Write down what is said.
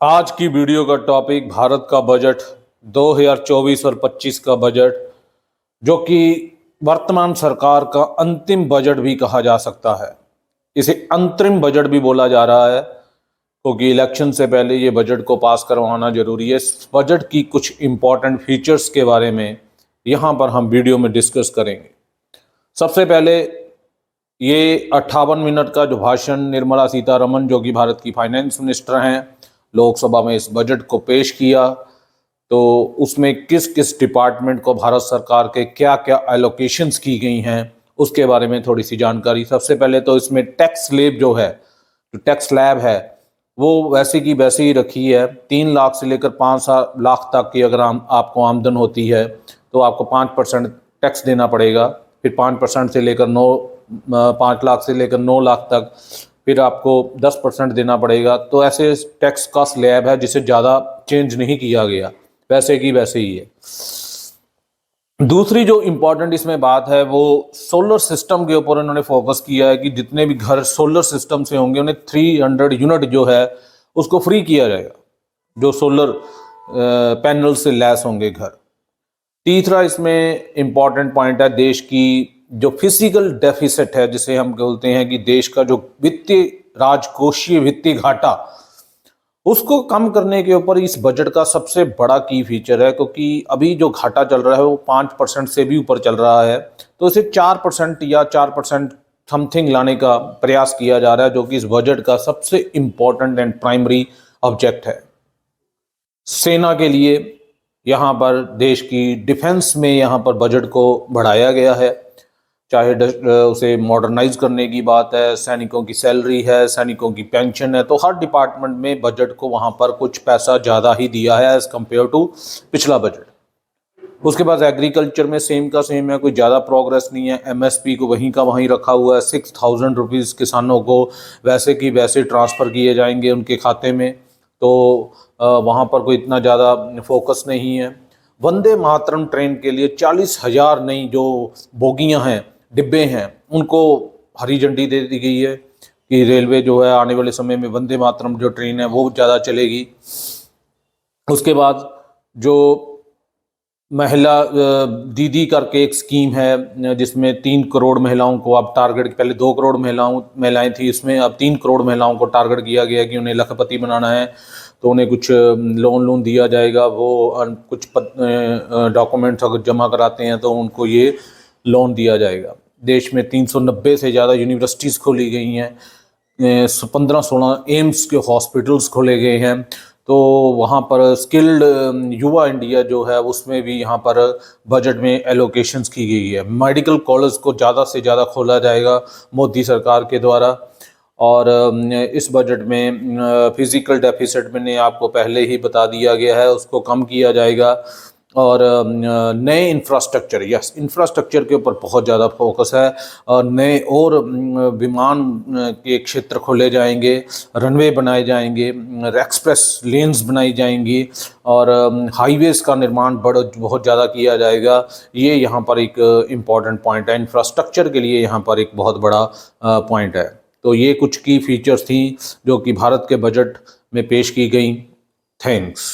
आज की वीडियो का टॉपिक भारत का बजट 2024 और 25 का बजट, जो कि वर्तमान सरकार का अंतिम बजट भी कहा जा सकता है। इसे अंतरिम बजट भी बोला जा रहा है क्योंकि इलेक्शन से पहले ये बजट को पास करवाना जरूरी है। इस बजट की कुछ इंपॉर्टेंट फीचर्स के बारे में यहाँ पर हम वीडियो में डिस्कस करेंगे। सबसे पहले ये 58 मिनट का जो भाषण निर्मला सीतारमण, जो कि भारत की फाइनेंस मिनिस्टर हैं, लोकसभा में इस बजट को पेश किया, तो उसमें किस किस डिपार्टमेंट को भारत सरकार के क्या क्या एलोकेशंस की गई हैं उसके बारे में थोड़ी सी जानकारी। सबसे पहले तो इसमें टैक्स स्लैब जो है, जो टैक्स स्लैब है, वो वैसे की वैसे ही रखी है। 3 लाख से लेकर 5 लाख तक की अगर आपको आमदन होती है तो आपको 5% टैक्स देना पड़ेगा। फिर 5% से लेकर 5 लाख से लेकर 9 लाख तक फिर आपको 10% देना पड़ेगा। तो ऐसे टैक्स का स्लैब है जिसे ज़्यादा चेंज नहीं किया गया, वैसे की वैसे ही है। दूसरी जो इम्पोर्टेंट इसमें बात है वो सोलर सिस्टम के ऊपर उन्होंने फोकस किया है कि जितने भी घर सोलर सिस्टम से होंगे उन्हें 300 यूनिट जो है उसको फ्री किया जाएगा, जो सोलर पैनल से लैस होंगे घर। तीसरा इसमें इम्पॉर्टेंट पॉइंट है देश की जो फिजिकल डेफिसिट है, जिसे हम बोलते हैं कि देश का जो वित्तीय राजकोषीय वित्तीय घाटा, उसको कम करने के ऊपर इस बजट का सबसे बड़ा की फीचर है। क्योंकि अभी जो घाटा चल रहा है वो 5% से भी ऊपर चल रहा है, तो इसे 4% या 4% समथिंग लाने का प्रयास किया जा रहा है, जो कि इस बजट का सबसे इम्पोर्टेंट एंड प्राइमरी ऑब्जेक्ट है। सेना के लिए यहाँ पर देश की डिफेंस में यहाँ पर बजट को बढ़ाया गया है, चाहे उसे मॉडर्नाइज करने की बात है, सैनिकों की सैलरी है, सैनिकों की पेंशन है, तो हर डिपार्टमेंट में बजट को वहाँ पर कुछ पैसा ज़्यादा ही दिया है एज़ कम्पेयर टू पिछला बजट। उसके बाद एग्रीकल्चर में सेम का सेम है, कोई ज़्यादा प्रोग्रेस नहीं है। MSP को वहीं का वहीं रखा हुआ है। 6000 रुपीज़ किसानों को वैसे की वैसे ट्रांसफ़र किए जाएंगे उनके खाते में, तो वहाँ पर कोई इतना ज़्यादा फोकस नहीं है। वंदे मातरम ट्रेन के लिए 40,000 नई जो बोगियाँ हैं, डिब्बे हैं, उनको हरी झंडी दे दी गई है कि रेलवे जो है आने वाले समय में वंदे मातरम जो ट्रेन है वो ज़्यादा चलेगी। उसके बाद जो महिला दीदी करके एक स्कीम है जिसमें 3 करोड़ महिलाओं को अब टारगेट, पहले 2 करोड़ महिलाएं थी, इसमें अब 3 करोड़ महिलाओं को टारगेट किया गया कि उन्हें लखपति बनाना है, तो उन्हें कुछ लोन दिया जाएगा। वो कुछ डॉक्यूमेंट्स अगर जमा कराते हैं तो उनको ये लोन दिया जाएगा। देश में 390 से ज़्यादा यूनिवर्सिटीज़ खोली गई हैं, 15-16 एम्स के हॉस्पिटल्स खोले गए हैं। तो वहाँ पर स्किल्ड युवा इंडिया जो है उसमें भी यहाँ पर बजट में एलोकेशंस की गई है। मेडिकल कॉलेज को ज़्यादा से ज़्यादा खोला जाएगा मोदी सरकार के द्वारा। और इस बजट में फिजिकल डेफिसिट मैंने आपको पहले ही बता दिया गया है, उसको कम किया जाएगा। और नए इंफ्रास्ट्रक्चर, यस, इंफ्रास्ट्रक्चर के ऊपर बहुत ज़्यादा फोकस है। और नए और विमान के क्षेत्र खोले जाएंगे, रनवे बनाए जाएंगे, एक्सप्रेस लेन्स बनाई जाएंगी और हाईवेज़ का निर्माण बहुत ज़्यादा किया जाएगा। ये यहाँ पर एक इम्पॉर्टेंट पॉइंट है, इंफ्रास्ट्रक्चर के लिए यहाँ पर एक बहुत बड़ा पॉइंट है। तो ये कुछ की फीचर्स थी जो कि भारत के बजट में पेश की गई। थैंक्स।